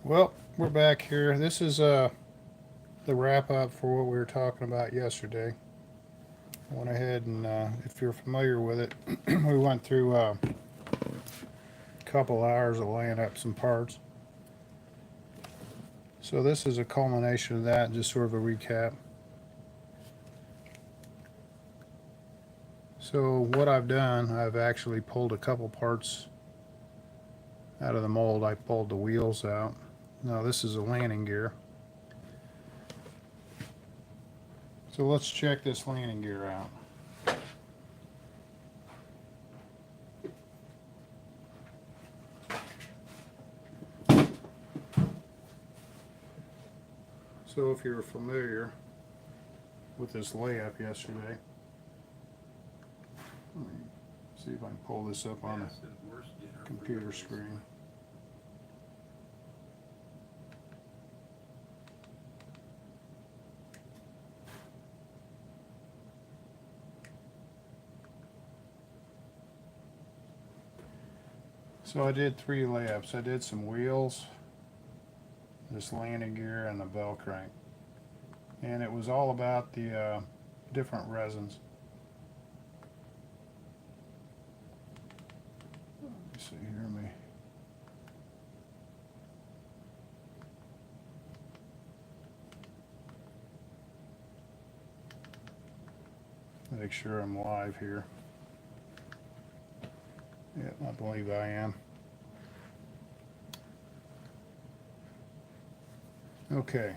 Well, we're back here. This is the wrap up for what we were talking about yesterday. I went ahead and, if you're familiar with it, we went through a couple hours of laying up some parts. So this is a culmination of that, just sort of a recap. So what I've done, I've actually pulled a couple parts out of the mold. I pulled the wheels out. Now this is a landing gear. So let's check this landing gear out. So if you're familiar with this layup yesterday, let me see if I can pull this up on the computer screen. So I did 3 layups. I did some wheels, this landing gear, and the bell crank. And it was all about the different resins. Let me see here, make sure I'm live here. Yep, I believe I am. Okay.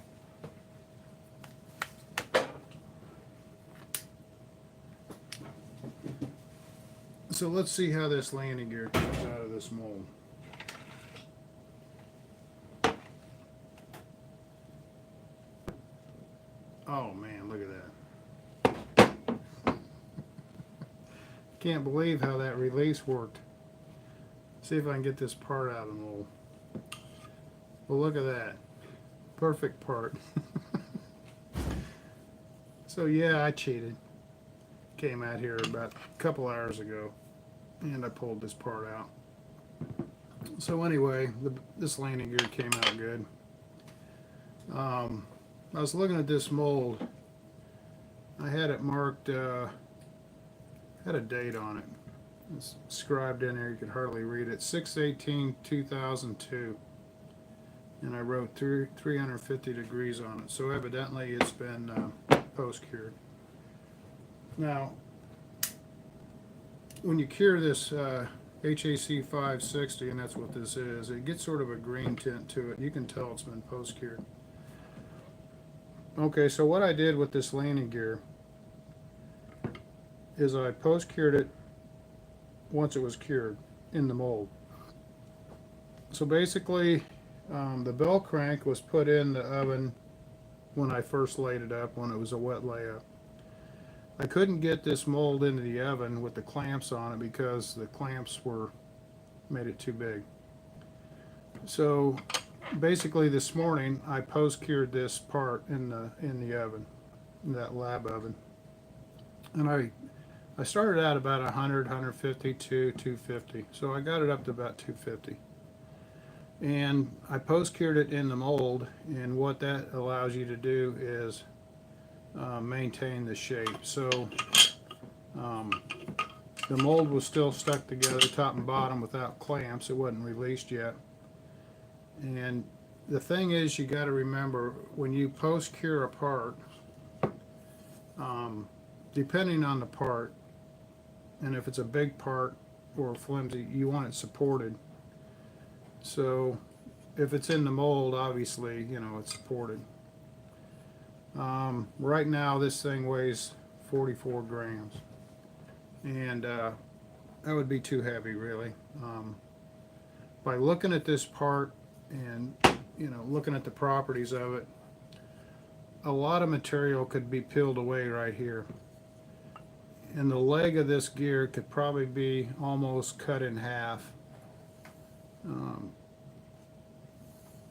So let's see how this landing gear comes out of this mold. Oh man, look at that. Can't believe how that release worked. See if I can get this part out of the mold. Well, look at that. Perfect part. So yeah, I cheated. Came out here about a couple hours ago and I pulled this part out. So anyway, this landing gear came out good. I was looking at this mold. I had it marked, had a date on it. It's scribed in there, you could hardly read it. 6/18/2002. And I wrote 350 degrees on it. So evidently it's been post-cured. Now, when you cure this HAC 560, and that's what this is, it gets sort of a green tint to it. You can tell it's been post-cured. Okay, so what I did with this landing gear is I post-cured it once it was cured in the mold. So basically, the bell crank was put in the oven when I first laid it up, when it was a wet layup. I couldn't get this mold into the oven with the clamps on it because the clamps made it too big. So basically this morning I post-cured this part in the oven, in that lab oven. And I started out about 100, 150 to 250. So I got it up to about 250. And I post-cured it in the mold, and what that allows you to do is maintain the shape. So the mold was still stuck together top and bottom without clamps. It wasn't released yet. And the thing is, you got to remember, when you post-cure a part, depending on the part, and if it's a big part or flimsy, you want it supported. So if it's in the mold, obviously, you know, it's supported. Right now this thing weighs 44 grams, and that would be too heavy, really. By looking at this part and, you know, looking at the properties of it, a lot of material could be peeled away right here, and the leg of this gear could probably be almost cut in half.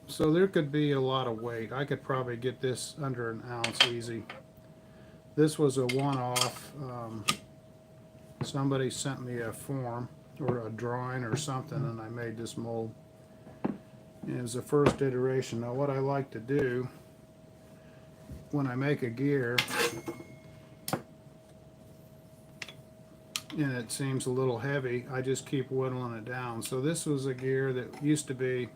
So there could be a lot of weight. I could probably get this under an ounce easy. This was a one-off. Somebody sent me a form or a drawing or something, and I made this mold. is the first iteration. Now what I like to do when I make a gear and it seems a little heavy, I just keep whittling it down. So this was a gear that used to be,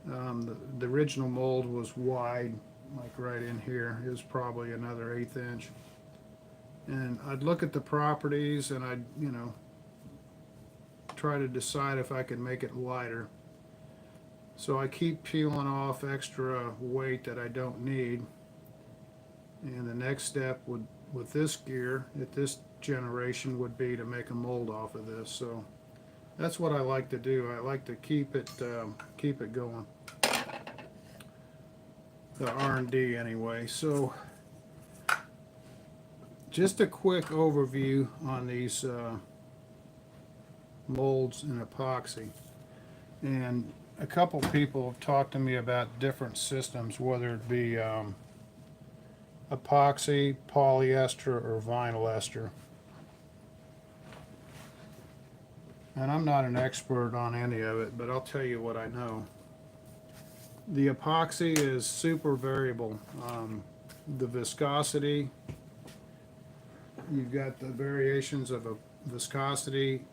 the original mold was wide, like right in here. It was probably another 1/8 inch. And I'd look at the properties and I'd, try to decide if I could make it lighter. So I keep peeling off extra weight that I don't need. And the next step would, with this gear at this generation, would be to make a mold off of this. So that's what I like to do. I like to keep it going. The R&D anyway. So just a quick overview on these molds and epoxy. And a couple people have talked to me about different systems, whether it be epoxy, polyester, or vinyl ester. And I'm not an expert on any of it, but I'll tell you what I know. The epoxy is super variable. The viscosity, you've got the variations of a viscosity,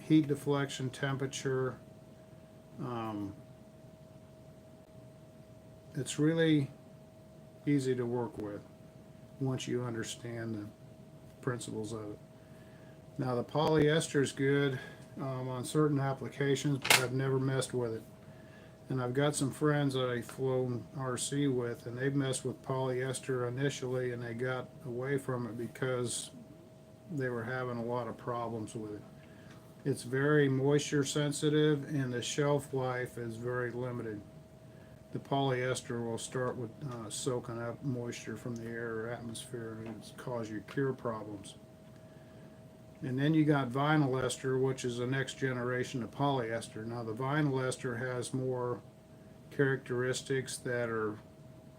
heat deflection, temperature. It's really easy to work with once you understand the principles of it. Now the polyester is good on certain applications, but I've never messed with it. And I've got some friends that I've flown RC with, and they've messed with polyester initially, and they got away from it because they were having a lot of problems with it. It's very moisture sensitive, and the shelf life is very limited. The polyester will start with soaking up moisture from the air or atmosphere, and it's cause you cure problems. And then you got vinyl ester, which is the next generation of polyester. Now the vinyl ester has more characteristics that are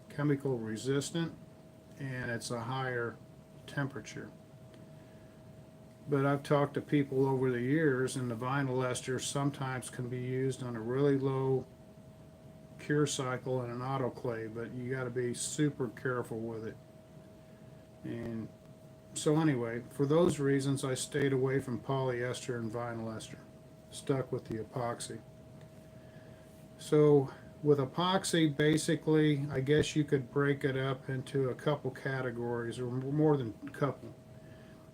chemical resistant, and it's a higher temperature. But I've talked to people over the years, and the vinyl ester sometimes can be used on a really low cure cycle in an autoclave, but you got to be super careful with it. And so anyway, for those reasons, I stayed away from polyester and vinyl ester, stuck with the epoxy. So with epoxy, basically, I guess you could break it up into a couple categories, or more than a couple.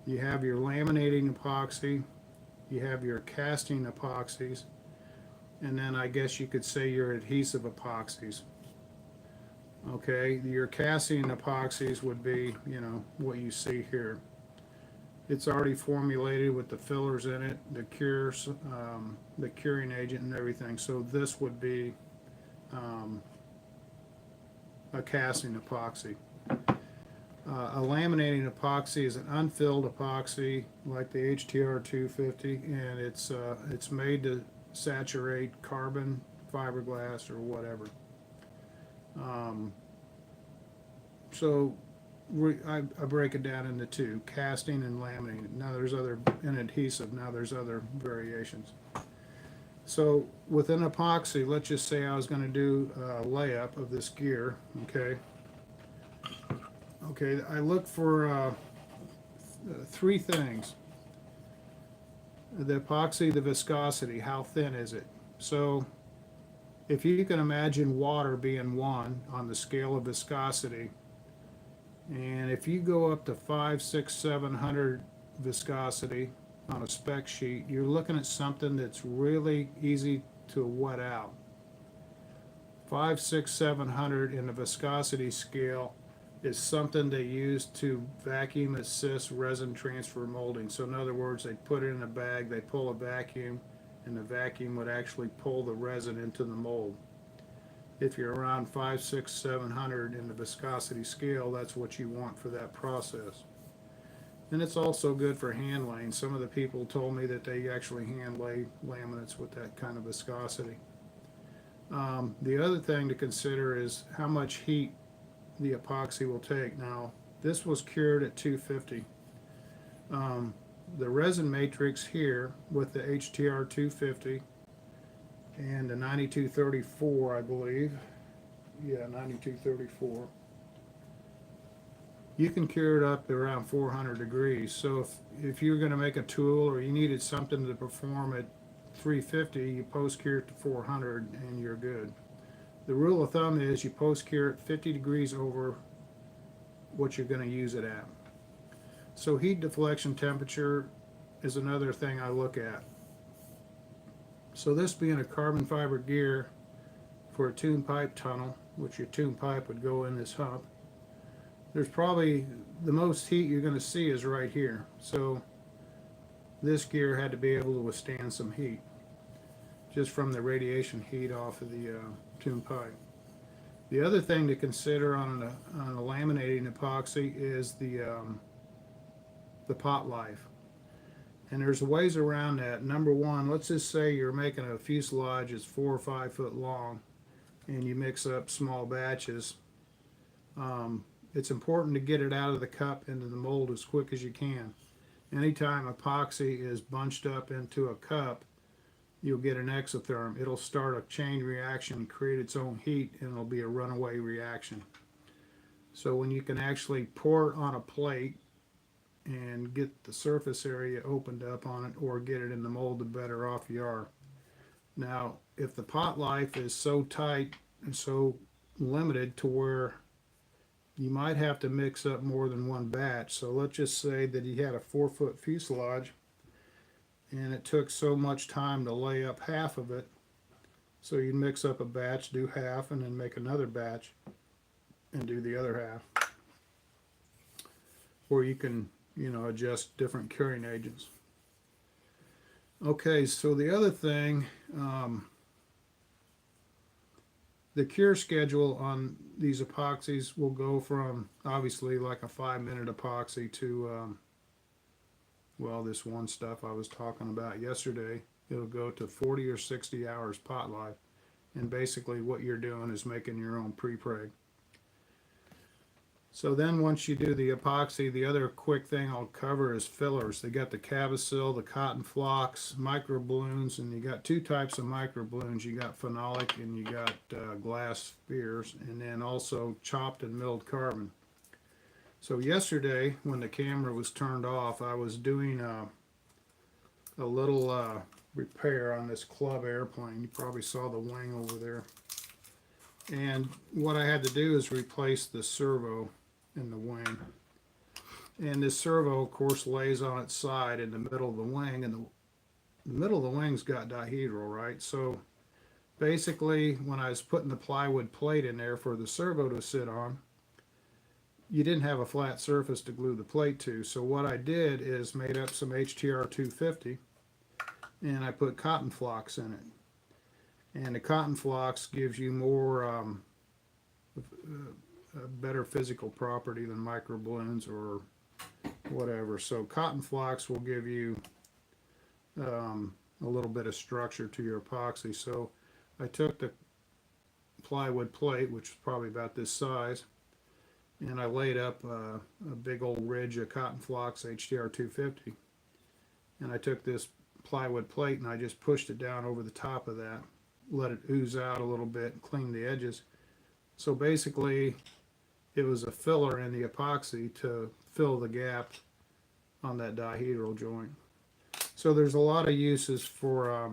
You have your laminating epoxy, you have your casting epoxies, and then I guess you could say your adhesive epoxies. Okay, your casting epoxies would be, what you see here. It's already formulated with the fillers in it, the cures, the curing agent and everything. So this would be a casting epoxy. A laminating epoxy is an unfilled epoxy like the HTR 250, and it's made to saturate carbon, fiberglass, or whatever. So I break it down into two: casting and laminating. Now there's and adhesive. Now there's other variations. So with an epoxy, let's just say I was going to do a layup of this gear. Okay, I look for three things: the epoxy, the viscosity, how thin is it? So if you can imagine water being 1 on the scale of viscosity, and if you go up to 500, 600, 700 viscosity on a spec sheet, you're looking at something that's really easy to wet out. 500, 600, 700 in the viscosity scale is something they use to vacuum assist resin transfer molding. So in other words, they put it in a bag, they pull a vacuum, and the vacuum would actually pull the resin into the mold. If you're around 500, 600, 700 in the viscosity scale, that's what you want for that process. And it's also good for hand laying. Some of the people told me that they actually hand lay laminates with that kind of viscosity. The other thing to consider is how much heat the epoxy will take. Now, this was cured at 250. The resin matrix here with the HTR 250 and a 9234, I believe. Yeah, 9234. You can cure it up to around 400 degrees. So if you're going to make a tool or you needed something to perform at 350, you post cure it to 400 and you're good. The rule of thumb is you post cure it 50 degrees over what you're going to use it at. So heat deflection temperature is another thing I look at. So this being a carbon fiber gear for a tune pipe tunnel, which your tune pipe would go in this hump, there's probably the most heat you're going to see is right here. So this gear had to be able to withstand some heat just from the radiation heat off of the tune pipe. The other thing to consider on a laminating epoxy is the pot life. And there's ways around that. Number one, let's just say you're making a fuselage that's 4 or 5 foot long and you mix up small batches. It's important to get it out of the cup into the mold as quick as you can. Anytime epoxy is bunched up into a cup, you'll get an exotherm. It'll start a chain reaction, create its own heat, and it'll be a runaway reaction. So when you can actually pour it on a plate and get the surface area opened up on it or get it in the mold, the better off you are. Now, if the pot life is so tight and so limited to where you might have to mix up more than one batch. So let's just say that he had a 4-foot fuselage and it took so much time to lay up half of it. So you mix up a batch, do half, and then make another batch and do the other half. Or you can, adjust different curing agents. Okay, so the other thing, the cure schedule on these epoxies will go from obviously like a 5-minute epoxy to, this one stuff I was talking about yesterday. It'll go to 40 or 60 hours pot life. And basically what you're doing is making your own pre-preg. So then once you do the epoxy, the other quick thing I'll cover is fillers. They got the Cavasil, the cotton flocks, microballoons, and you got two types of microballoons. You got phenolic and you got glass spheres, and then also chopped and milled carbon. So yesterday, when the camera was turned off, I was doing a little repair on this club airplane. You probably saw the wing over there. And what I had to do is replace the servo in the wing. And this servo, of course, lays on its side in the middle of the wing, and the middle of the wing's got dihedral, right? So basically, when I was putting the plywood plate in there for the servo to sit on, you didn't have a flat surface to glue the plate to. So what I did is made up some HTR 250, and I put cotton flocks in it. And the cotton flocks gives you more a better physical property than microballoons or whatever. So cotton flocks will give you a little bit of structure to your epoxy. So I took the plywood plate, which was probably about this size, and I laid up a big old ridge of cotton flocks HDR 250. And I took this plywood plate and I just pushed it down over the top of that, let it ooze out a little bit and clean the edges. So basically it was a filler in the epoxy to fill the gap on that dihedral joint. So there's a lot of uses for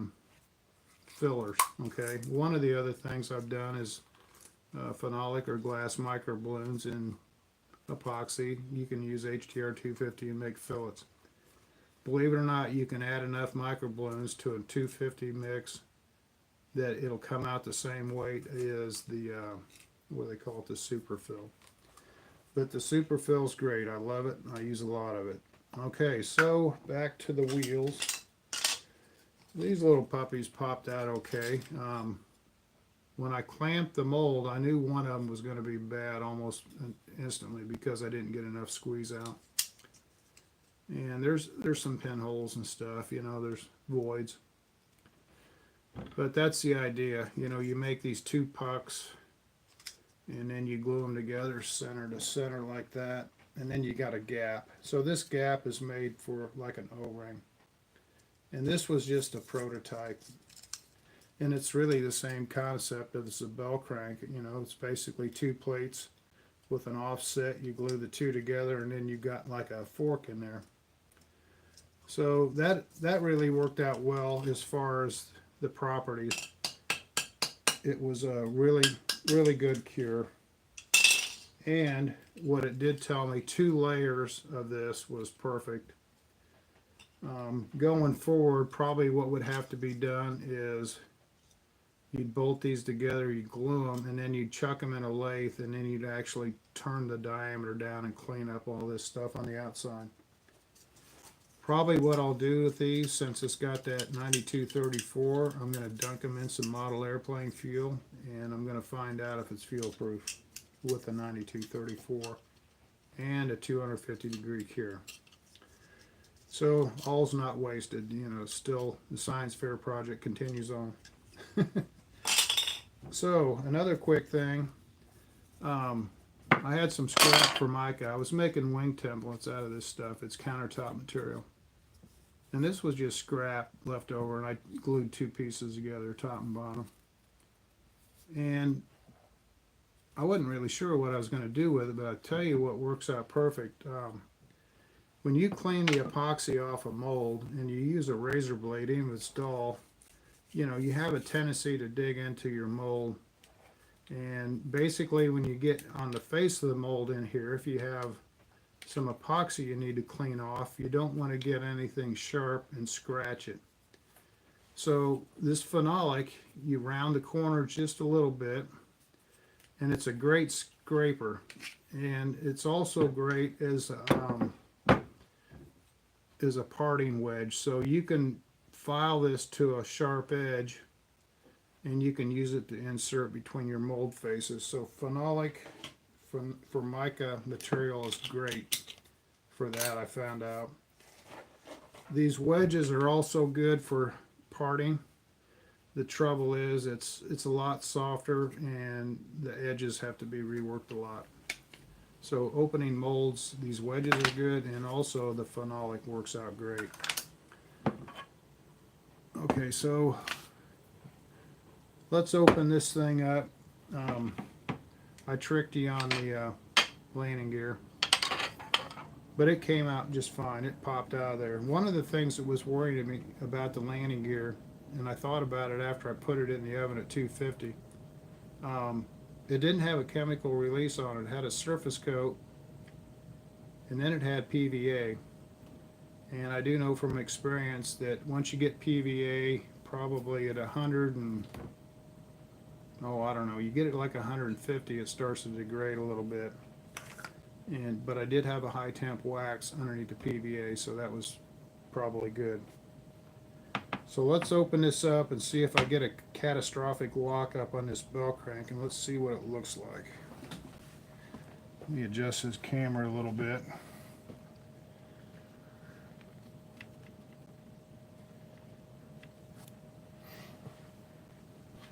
fillers. Okay, one of the other things I've done is phenolic or glass microballoons in epoxy. You can use HTR 250 and make fillets. Believe it or not, you can add enough microballoons to a 250 mix that it'll come out the same weight as the what do they call it, the superfill. But the superfill's great. I love it. I use a lot of it. Okay, so back to the wheels. These little puppies popped out okay. When I clamped the mold, I knew one of them was going to be bad almost instantly because I didn't get enough squeeze out. And there's some pinholes and stuff, there's voids. But that's the idea. You make these two pucks and then you glue them together center to center like that, and then you got a gap. So this gap is made for like an O-ring. And this was just a prototype. And it's really the same concept as a bell crank. You know, it's basically two plates with an offset. You glue the two together, and then you got like a fork in there. So that really worked out well as far as the properties. It was a really good cure. And what it did tell me, 2 layers of this was perfect. Going forward, probably what would have to be done is you'd bolt these together, you'd glue them, and then you'd chuck them in a lathe, and then you'd actually turn the diameter down and clean up all this stuff on the outside. Probably what I'll do with these, since it's got that 9234, I'm going to dunk them in some model airplane fuel, and I'm going to find out if it's fuel proof with a 9234 and a 250-degree cure. So all's not wasted, you know, still the science fair project continues on. So another quick thing, I had some scrap for mica. I was making wing templates out of this stuff. It's countertop material. And this was just scrap left over, and I glued 2 pieces together, top and bottom. And I wasn't really sure what I was going to do with it, but I'll tell you what works out perfect. When you clean the epoxy off a mold and you use a razor blade, even if it's dull, you know, you have a tendency to dig into your mold. And basically when you get on the face of the mold in here, if you have some epoxy you need to clean off, you don't want to get anything sharp and scratch it. So this phenolic, you round the corners just a little bit, and it's a great scraper. And it's also great as a parting wedge. So you can file this to a sharp edge, and you can use it to insert between your mold faces. So phenolic for mica material is great for that, I found out. These wedges are also good for parting. The trouble is it's a lot softer, and the edges have to be reworked a lot. So opening molds, these wedges are good, and also the phenolic works out great. Okay, so let's open this thing up. I tricked you on the landing gear, but it came out just fine. It popped out of there. One of the things that was worrying me about the landing gear, and I thought about it after I put it in the oven at 250, it didn't have a chemical release on it. It had a surface coat, and then it had PVA. And I do know from experience that once you get PVA, probably at 100 and, oh, I don't know, you get it like 150, it starts to degrade a little bit. But I did have a high temp wax underneath the PVA, so that was probably good. So let's open this up and see if I get a catastrophic lockup on this bell crank, and let's see what it looks like. Let me adjust this camera a little bit.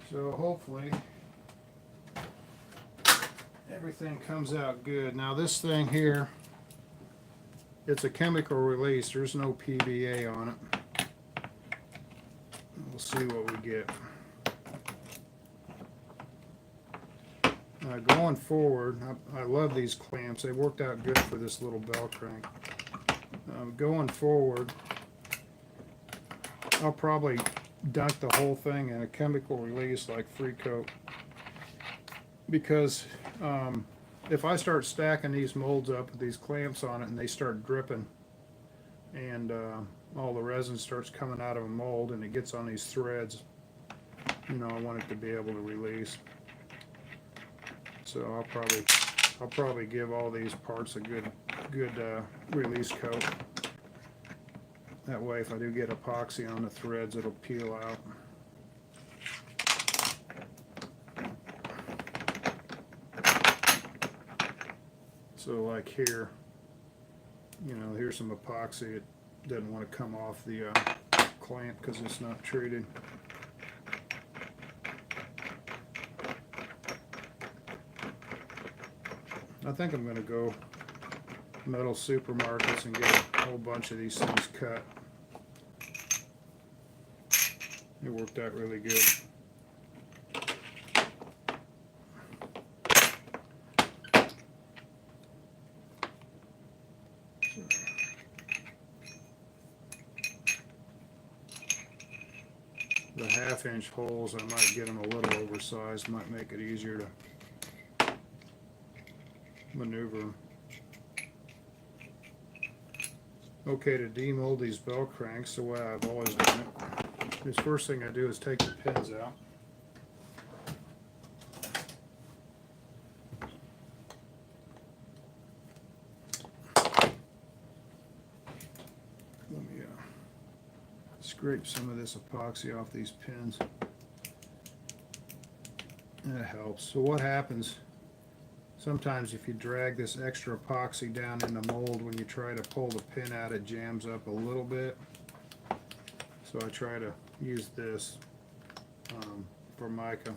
So hopefully everything comes out good. Now this thing here, it's a chemical release. There's no PVA on it. We'll see what we get. Going forward, I love these clamps. They worked out good for this little bell crank. Going forward, I'll probably dunk the whole thing in a chemical release like Free Coat, because if I start stacking these molds up with these clamps on it and they start dripping, and all the resin starts coming out of a mold and it gets on these threads, you know, I want it to be able to release. So I'll probably give all these parts a good release coat. That way, if I do get epoxy on the threads, it'll peel out. So like here, you know, here's some epoxy. It doesn't want to come off the clamp because it's not treated. I think I'm going to go metal supermarkets and get a whole bunch of these things cut. It worked out really good. 1/2-inch holes. I might get them a little oversized, might make it easier to maneuver them. Okay, to demold these bell cranks, the way I've always done it, is first thing I do is take the pins out. Let me scrape some of this epoxy off these pins. That helps. So what happens, sometimes if you drag this extra epoxy down in the mold, when you try to pull the pin out, it jams up a little bit. So I try to use this for mica.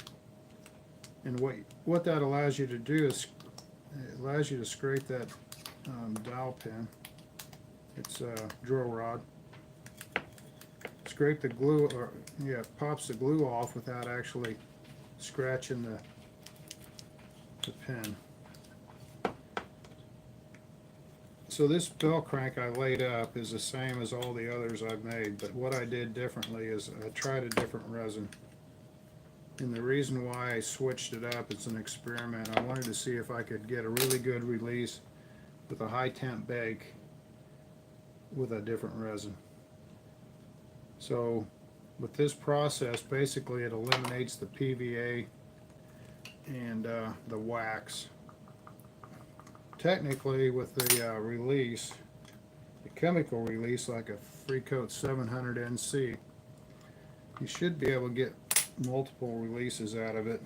And what that allows you to do is, it allows you to scrape that dowel pin. It's a drill rod. Scrape the glue, or yeah, it pops the glue off without actually scratching the pin. So this bell crank I laid up is the same as all the others I've made, but what I did differently is I tried a different resin. And the reason why I switched it up, it's an experiment. I wanted to see if I could get a really good release with a high temp bake with a different resin. So with this process, basically it eliminates the PVA and the wax. Technically, with the release, the chemical release, like a Free Coat 700 NC, you should be able to get multiple releases out of it.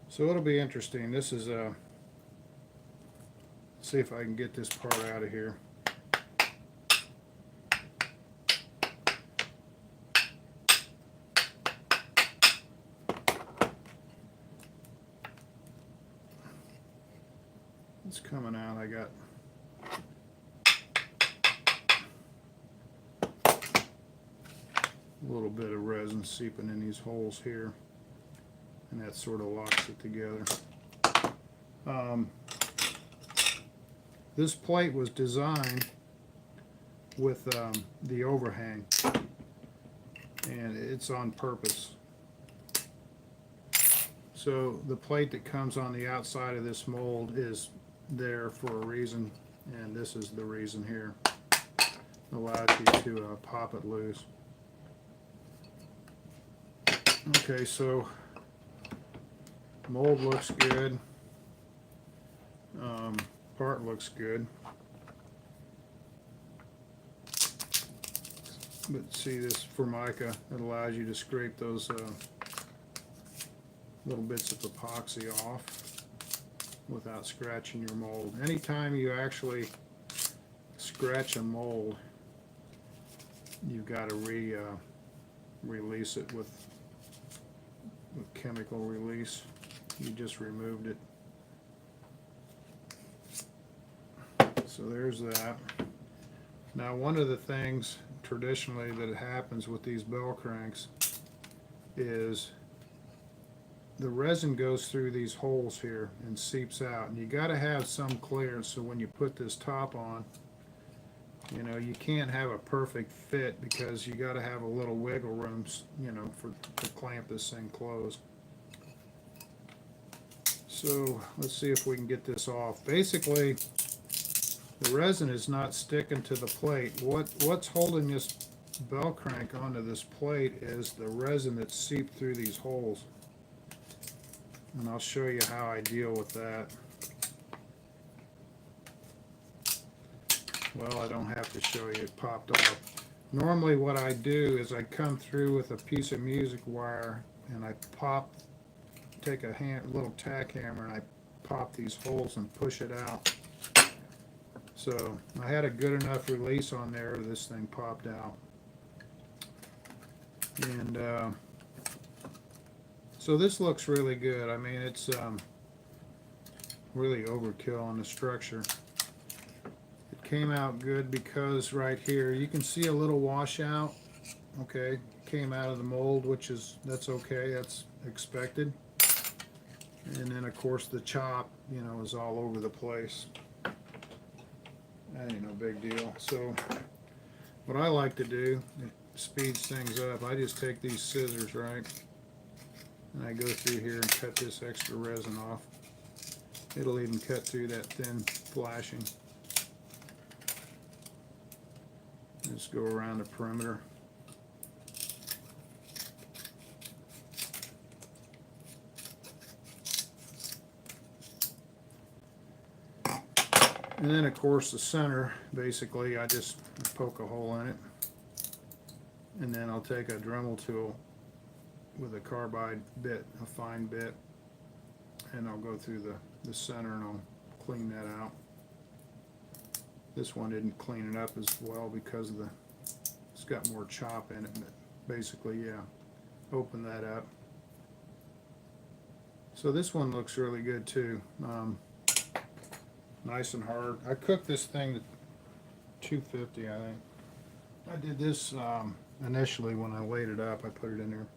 So it'll be interesting. This is see if I can get this part out of here. It's coming out. I got a little bit of resin seeping in these holes here, and that sort of locks it together. This plate was designed with the overhang, and it's on purpose. So the plate that comes on the outside of this mold is there for a reason, and this is the reason here. It allows you to pop it loose. Okay, so mold looks good. Part looks good. But see, this Formica, it allows you to scrape those little bits of epoxy off without scratching your mold. Anytime you actually scratch a mold, you've got to release it with chemical release. You just removed it. So there's that. Now, one of the things traditionally that happens with these bell cranks is the resin goes through these holes here and seeps out, and you got to have some clearance, so when you put this top on, you know, you can't have a perfect fit because you got to have a little wiggle room, you know, to clamp this thing closed. So let's see if we can get this off. Basically, the resin is not sticking to the plate. What's holding this bell crank onto this plate is the resin that's seeped through these holes. And I'll show you how I deal with that. Well, I don't have to show you, it popped off. Normally what I do is I come through with a piece of music wire and I take a little tack hammer and I pop these holes and push it out. So I had a good enough release on there, this thing popped out. And so this looks really good. I mean, it's really overkill on the structure. It came out good because right here you can see a little washout. Okay, came out of the mold, that's okay, that's expected. And then of course the chop, you know, is all over the place. That ain't no big deal. So what I like to do, it speeds things up. I just take these scissors, right, and I go through here and cut this extra resin off. It'll even cut through that thin flashing. Just go around the perimeter. And then of course the center, basically I just poke a hole in it, and then I'll take a Dremel tool with a carbide bit, a fine bit, and I'll go through the center and I'll clean that out. This one didn't clean it up as well because of it's got more chop in it, but basically, yeah, open that up. So this one looks really good too. Nice and hard. I cooked this thing to 250, I think. I did this initially when I laid it up. I put it in there.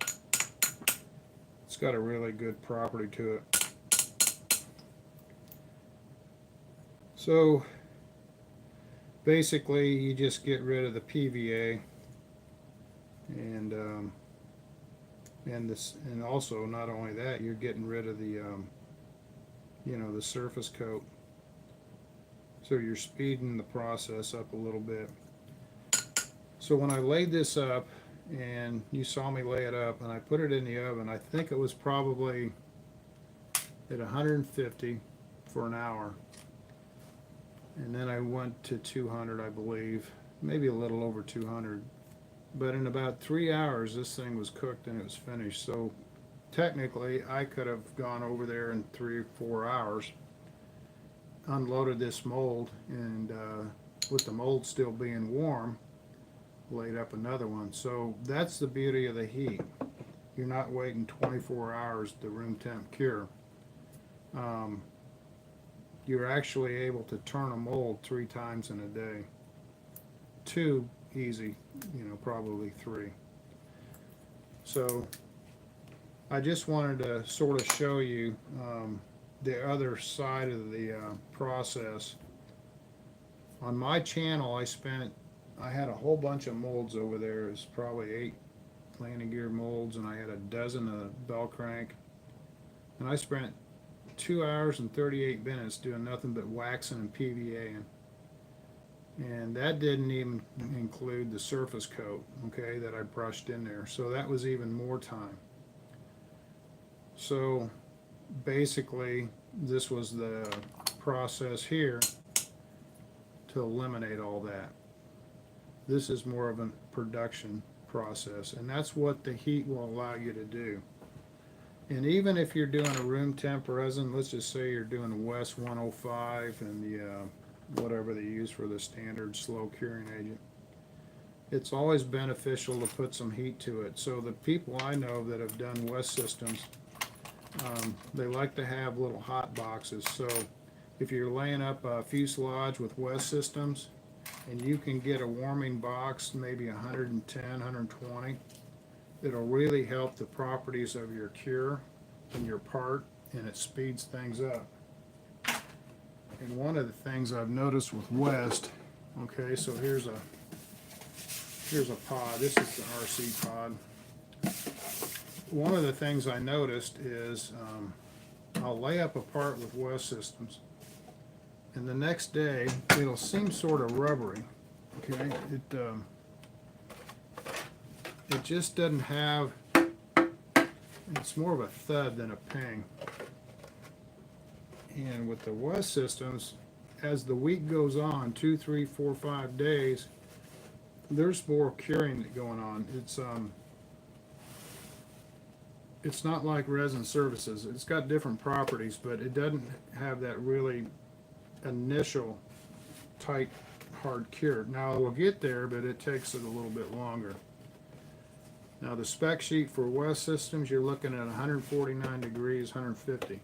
It's got a really good property to it. So basically you just get rid of the PVA and also not only that, you're getting rid of the you know, the surface coat. So you're speeding the process up a little bit. So when I laid this up, and you saw me lay it up, and I put it in the oven, I think it was probably at 150 for an hour. And then I went to 200, I believe, maybe a little over 200. But in about 3 hours, this thing was cooked and it was finished. So technically, I could have gone over there in 3 or 4 hours, unloaded this mold, and with the mold still being warm, laid up another one. So that's the beauty of the heat. You're not waiting 24 hours to room temp cure. You're actually able to turn a mold 3 times in a day. 2 easy, you know, probably 3. So I just wanted to sort of show you the other side of the process. On my channel, I had a whole bunch of molds over there. It's probably 8 landing gear molds, and I had a dozen of bell crank. And I spent 2 hours and 38 minutes doing nothing but waxing and PVAing. And that didn't even include the surface coat, okay, that I brushed in there. So that was even more time. So basically, this was the process here to eliminate all that. This is more of a production process, and that's what the heat will allow you to do. And even if you're doing a room temp resin, let's just say you're doing a West 105 and the whatever they use for the standard slow curing agent, it's always beneficial to put some heat to it. So the people I know that have done West systems, they like to have little hot boxes. So if you're laying up a fuselage with West systems, and you can get a warming box, maybe 110, 120, it'll really help the properties of your cure and your part, and it speeds things up. And one of the things I've noticed with West, okay, so here's a pod. This is the RC pod. One of the things I noticed is I'll lay up a part with West systems, and the next day it'll seem sort of rubbery. Okay, it just doesn't have. It's more of a thud than a ping. And with the West systems, as the week goes on, 2, 3, 4, 5 days, there's more curing going on. It's not like resin surfaces. It's got different properties, but it doesn't have that really initial tight hard cure. Now we'll get there, but it takes it a little bit longer. Now the spec sheet for West systems, you're looking at 149 degrees, 150.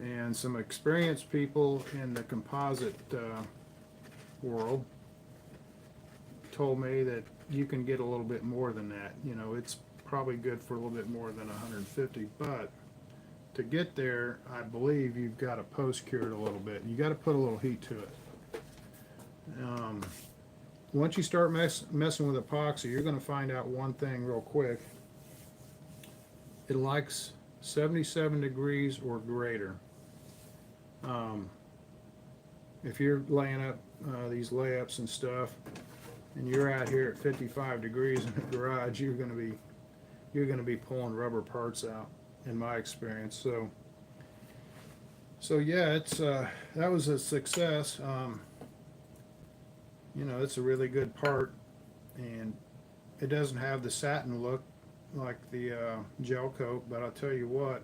And some experienced people in the composite world told me that you can get a little bit more than that. You know, it's probably good for a little bit more than 150, but to get there, I believe you've got to post-cure it a little bit. You got to put a little heat to it. once you start messing with epoxy, you're going to find out one thing real quick. It likes 77 degrees or greater. Um, if you're laying up these layups and stuff, and you're out here at 55 degrees in the garage, you're going to be pulling rubber parts out, in my experience. So yeah, it's that was a success. You know, it's a really good part, and it doesn't have the satin look like the gel coat, but I'll tell you what,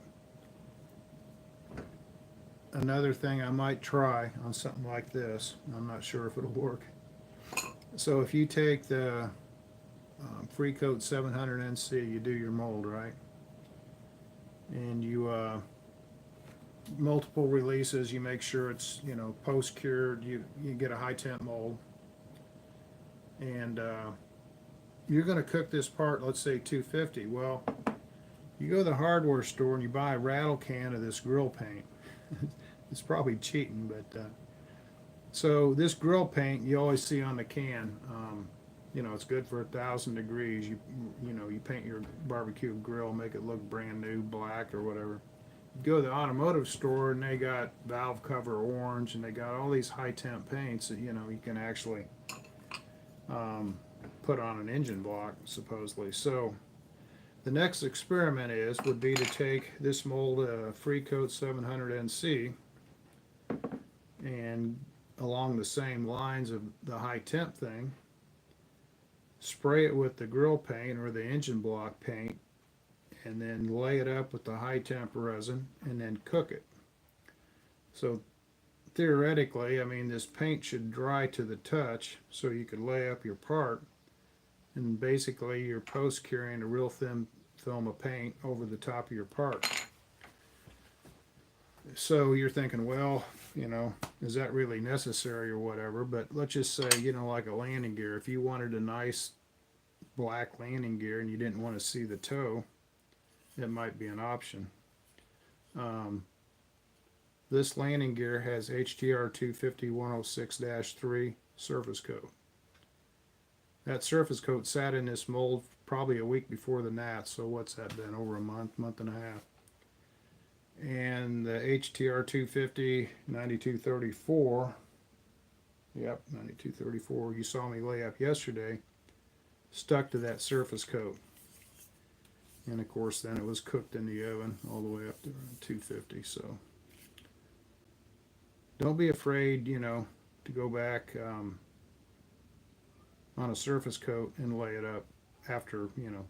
another thing I might try on something like this, I'm not sure if it'll work. So if you take the Free Coat 700 NC, you do your mold, right? And you multiple releases, you make sure it's, you know, post cured, you get a high temp mold, and you're going to cook this part, let's say 250. Well, you go to the hardware store and you buy a rattle can of this grill paint. It's probably cheating, but so this grill paint you always see on the can, you know, it's good for 1,000 degrees. You know, you paint your barbecue grill, make it look brand new, black or whatever. You go to the automotive store and they got valve cover orange, and they got all these high temp paints that, you know, you can actually put on an engine block, supposedly. So the next experiment would be to take this mold, Free Coat 700 NC, and along the same lines of the high temp thing, spray it with the grill paint or the engine block paint, and then lay it up with the high temp resin and then cook it. So theoretically, I mean, this paint should dry to the touch so you could lay up your part, and basically you're post curing a real thin film of paint over the top of your part. So you're thinking, well, you know, is that really necessary or whatever? But let's just say, you know, like a landing gear, if you wanted a nice black landing gear and you didn't want to see the toe, it might be an option. This landing gear has HTR 250 106-3 surface coat. That surface coat sat in this mold probably a week before the gnats, so what's that been, over a month and a half. And the HTR 250 9234, yep, 9234, you saw me lay up yesterday, stuck to that surface coat. And of course then it was cooked in the oven all the way up to 250. So don't be afraid, you know, to go back on a surface coat and lay it up after, you know,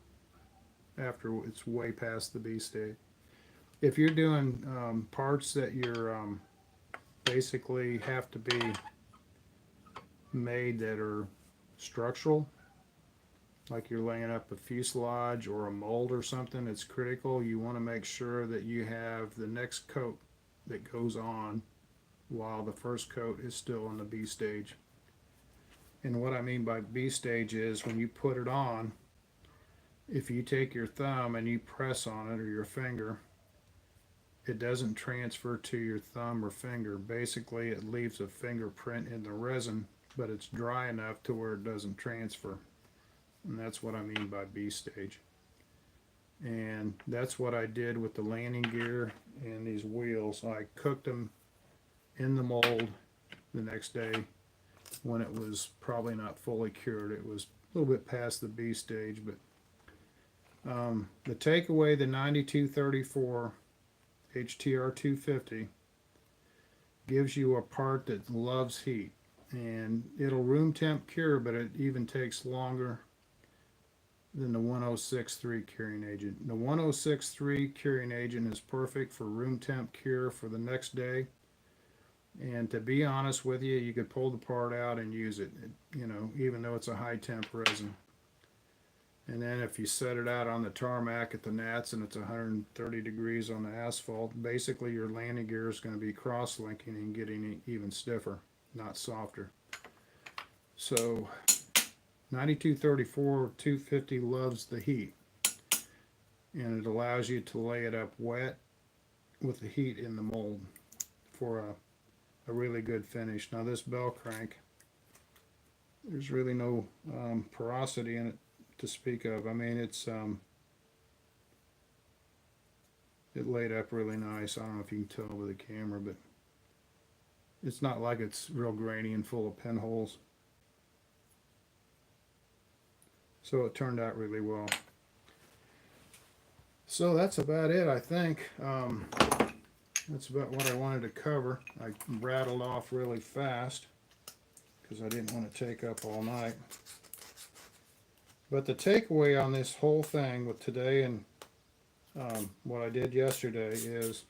after it's way past the B stage. If you're doing parts that you're basically have to be made that are structural, like you're laying up a fuselage or a mold or something, it's critical. You want to make sure that you have the next coat that goes on while the first coat is still in the B stage. And what I mean by B stage is when you put it on, if you take your thumb and you press on it or your finger, it doesn't transfer to your thumb or finger. Basically, it leaves a fingerprint in the resin, but it's dry enough to where it doesn't transfer. And that's what I mean by B stage. And that's what I did with the landing gear and these wheels. I cooked them in the mold the next day when it was probably not fully cured. It was a little bit past the B stage, but the takeaway, the 9234 HTR 250 gives you a part that loves heat, and it'll room temp cure, but it even takes longer than the 106.3 curing agent. The 106.3 curing agent is perfect for room temp cure for the next day, and to be honest with you, you could pull the part out and use it, you know, even though it's a high temp resin. And then if you set it out on the tarmac at the gnats and it's 130 degrees on the asphalt, basically your landing gear is going to be cross-linking and getting even stiffer, not softer. So 9234 250 loves the heat, and it allows you to lay it up wet with the heat in the mold for a really good finish. Now this bell crank, there's really no porosity in it to speak of. I mean, it laid up really nice. I don't know if you can tell with the camera, but it's not like it's real grainy and full of pinholes. So it turned out really well. So that's about it, I think. That's about what I wanted to cover. I rattled off really fast because I didn't want to take up all night. But the takeaway on this whole thing with today and what I did yesterday is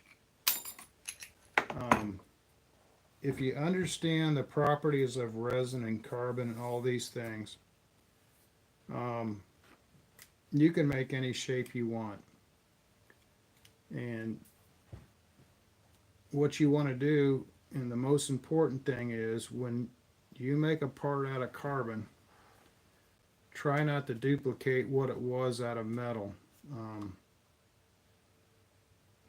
if you understand the properties of resin and carbon and all these things, you can make any shape you want. And what you want to do, and the most important thing is when you make a part out of carbon, try not to duplicate what it was out of metal.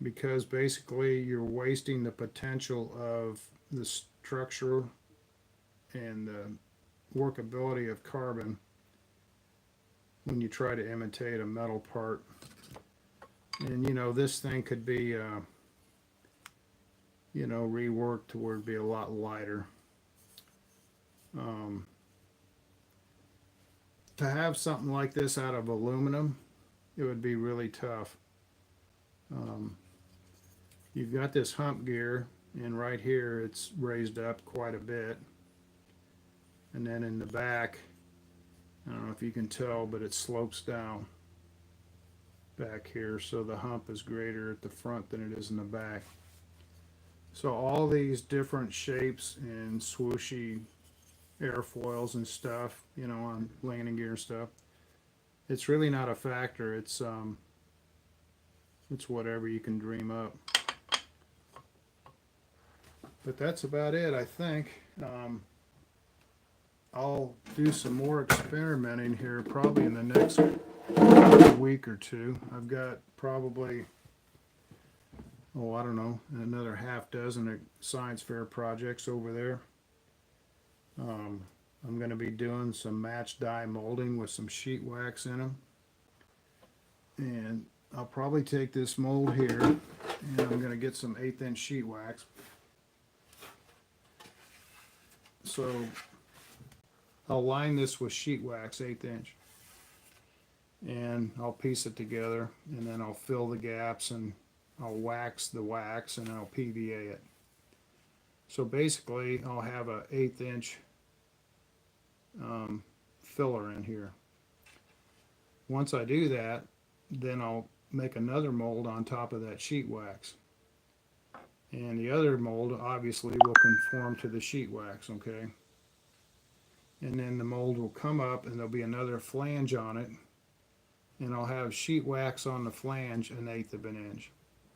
Because basically you're wasting the potential of the structure and the workability of carbon when you try to imitate a metal part. And you know, this thing could be you know, reworked to where it'd be a lot lighter. To have something like this out of aluminum, it would be really tough. You've got this hump gear, and right here it's raised up quite a bit. And then in the back, I don't know if you can tell, but it slopes down back here, so the hump is greater at the front than it is in the back. So all these different shapes and swooshy airfoils and stuff, you know, on landing gear and stuff, it's really not a factor. It's whatever you can dream up. But that's about it, I think. I'll do some more experimenting here probably in the next week or two. I've got probably, oh, I don't know, another half dozen science fair projects over there. I'm going to be doing some match die molding with some sheet wax in them. And I'll probably take this mold here and I'm going to get some 1/8 inch sheet wax. So I'll line this with sheet wax 1/8 inch. And I'll piece it together and then I'll fill the gaps and I'll wax the wax and I'll PVA it. So basically I'll have a 1/8 inch filler in here. Once I do that, then I'll make another mold on top of that sheet wax. And the other mold obviously will conform to the sheet wax, okay? And then the mold will come up and there'll be another flange on it. And I'll have sheet wax on the flange 1/8 of an inch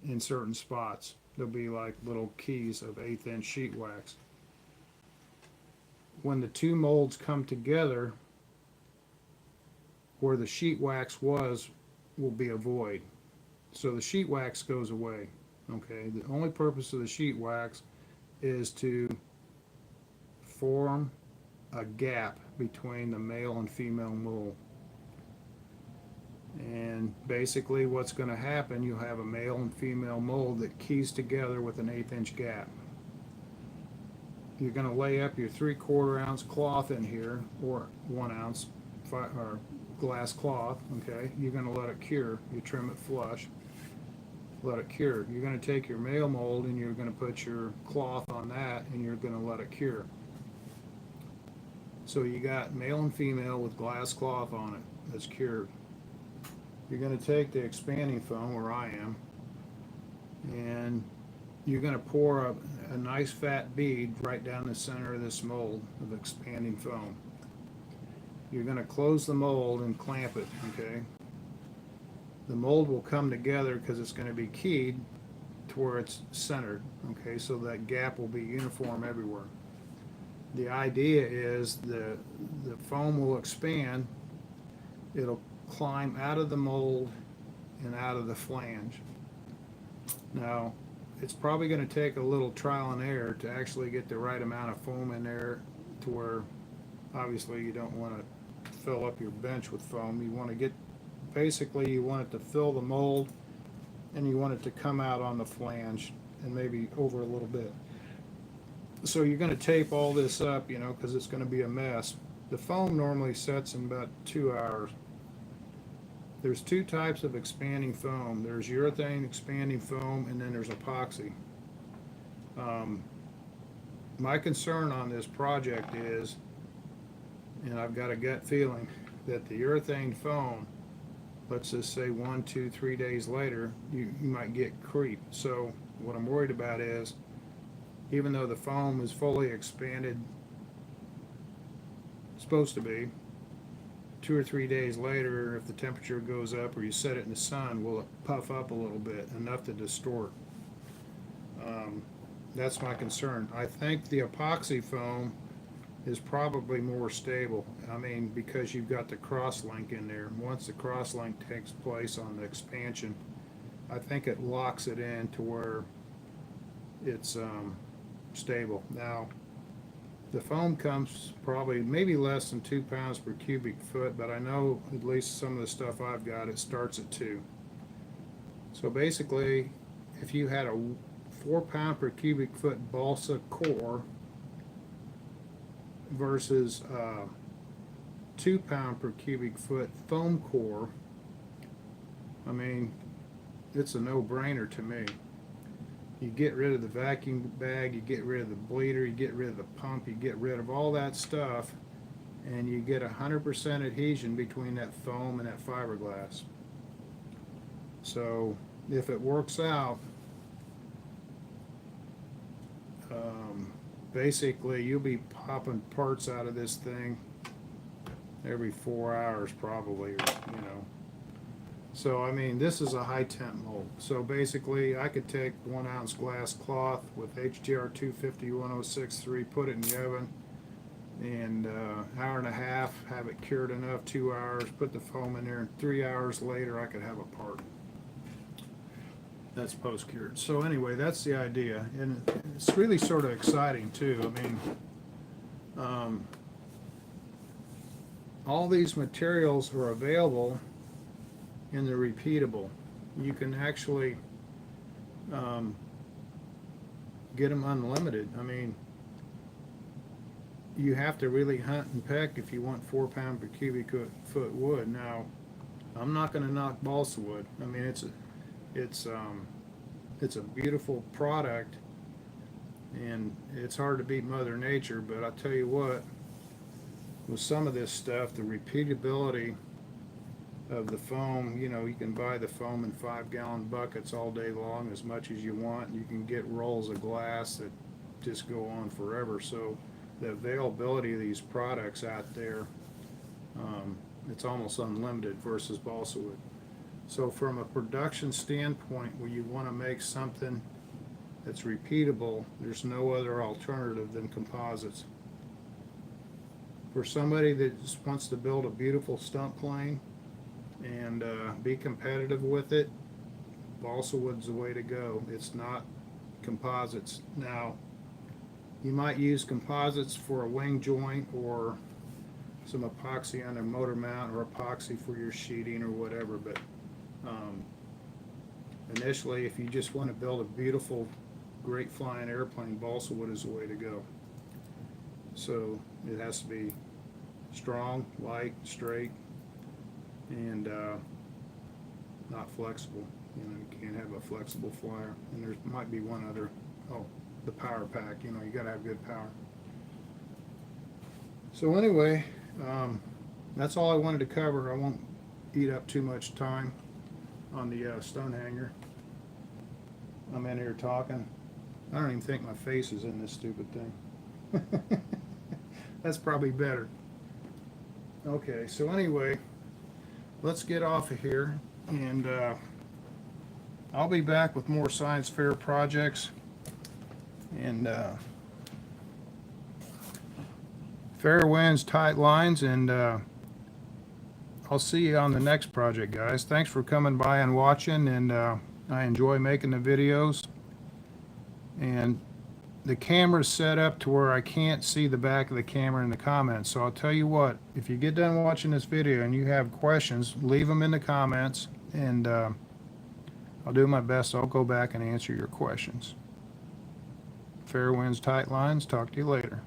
in certain spots. There'll be like little keys of 1/8 inch sheet wax. When the two molds come together, where the sheet wax was will be a void. So the sheet wax goes away. Okay, the only purpose of the sheet wax is to form a gap between the male and female mold. And basically what's going to happen, you'll have a male and female mold that keys together with an 1/8 inch gap. You're going to lay up your 3/4 ounce cloth in here, or 1 ounce or glass cloth, okay? You're going to let it cure. You trim it flush, let it cure. You're going to take your male mold and you're going to put your cloth on that and you're going to let it cure. So you got male and female with glass cloth on it that's cured. You're going to take the expanding foam, where I am, and you're going to pour a nice fat bead right down the center of this mold of expanding foam. You're going to close the mold and clamp it, okay? The mold will come together because it's going to be keyed to where it's centered, okay? So that gap will be uniform everywhere. The idea is the foam will expand, it'll climb out of the mold and out of the flange. Now, it's probably going to take a little trial and error to actually get the right amount of foam in there to where obviously you don't want to fill up your bench with foam. You want to get, basically you want it to fill the mold, and you want it to come out on the flange and maybe over a little bit. So you're going to tape all this up, you know, because it's going to be a mess. The foam normally sets in about 2 hours. There's two types of expanding foam. There's urethane expanding foam, and then there's epoxy. My concern on this project is, and I've got a gut feeling, that the urethane foam, let's just say 1, 2, 3 days later, you might get creep. So what I'm worried about is, even though the foam is fully expanded, supposed to be, 2 or 3 days later, if the temperature goes up or you set it in the sun, will it puff up a little bit, enough to distort? That's my concern. I think the epoxy foam is probably more stable. I mean, because you've got the cross-link in there. Once the cross-link takes place on the expansion, I think it locks it in to where it's stable. Now, the foam comes probably maybe less than 2 pounds per cubic foot, but I know at least some of the stuff I've got, it starts at 2. So basically, if you had a 4 pound per cubic foot balsa core versus 2 pound per cubic foot foam core, I mean, it's a no-brainer to me. You get rid of the vacuum bag, you get rid of the bleeder, you get rid of the pump, you get rid of all that stuff, and you get 100% adhesion between that foam and that fiberglass. So if it works out, basically you'll be popping parts out of this thing every 4 hours probably, or, you know. So I mean, this is a high temp mold. So basically I could take 1 ounce glass cloth with HTR 250 1063, put it in the oven, and hour and a half, have it cured enough, 2 hours, put the foam in there, and 3 hours later I could have a part. That's post-cured. So anyway, that's the idea, and it's really sort of exciting too. I mean, all these materials are available in the repeatable. You can actually get them unlimited. I mean, you have to really hunt and peck if you want 4 pound per cubic foot wood. Now, I'm not going to knock balsa wood. I mean, it's a beautiful product, and it's hard to beat Mother Nature. But I'll tell you what, with some of this stuff, the repeatability of the foam, you know, you can buy the foam in 5-gallon buckets all day long, as much as you want. You can get rolls of glass that just go on forever. So the availability of these products out there, it's almost unlimited versus balsa wood. So from a production standpoint, where you want to make something that's repeatable, there's no other alternative than composites. For somebody that just wants to build a beautiful stunt plane and be competitive with it, balsa wood's the way to go. It's not composites. Now, you might use composites for a wing joint or some epoxy on a motor mount, or epoxy for your sheeting or whatever, but initially, if you just want to build a beautiful, great flying airplane, balsa wood is the way to go. So it has to be strong, light, straight, and not flexible. You know, you can't have a flexible flyer. And there might be one other, the power pack. You know, you got to have good power. So anyway, that's all I wanted to cover. I won't eat up too much time on the Stunt Hangar. I'm in here talking. I don't even think my face is in this stupid thing. That's probably better. Okay, so anyway, let's get off of here, and I'll be back with more science fair projects, and fair winds, tight lines, and I'll see you on the next project, guys. Thanks for coming by and watching, and I enjoy making the videos, and the camera's set up to where I can't see the back of the camera in the comments. So I'll tell you what, if you get done watching this video and you have questions, leave them in the comments, and I'll do my best. I'll go back and answer your questions. Fair winds, tight lines. Talk to you later.